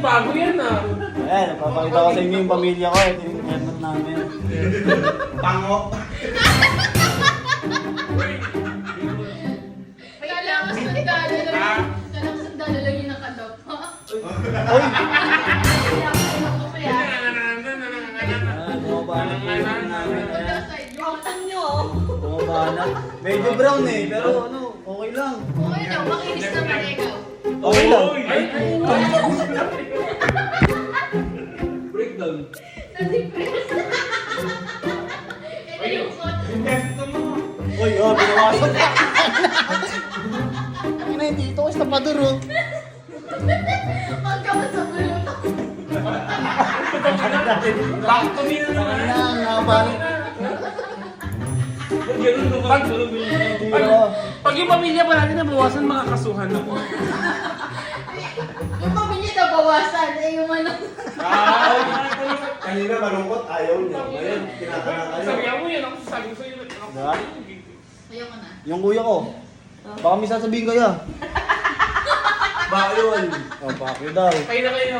nagbago yan ah. Ayan, napapakita ko sa inyo yung pamilya ko. Ito yung haircut namin. Pango. Kala ko sundalo lang. Kala ko sundalo lang yung nakadapa. Uy! Kaya ako kaya. Bumaba na po yung namin. Wala sa'yo. Yung utang nyo. Bumaba na. Medyo brown eh, pero ano, okay lang. Okay lang, makinis naman ikaw. Okay lang. Breakdown. Na-depress. Ito yung suot. Uy, oh, binawasan pa. Ang ina, hindi ito, estapador oh. Pagkaman sa buluto. Back to me na naman. Ang ina, ang nakabalik. Pag yung pamilya pa natin nabawasan, makakasuhan ako. Yung pamilya na bawasan, eh yung ano. Kanina malungkot, ayaw niya. Ngayon, kinakana kayo. Sabihan mo yan, ako sasabi ko sa'yo. Diba? Ayaw ko na. Yung kuya ko. Baka may sasabihin kaya. Baka yun. Oh, bakit daw? Kayo na kayo.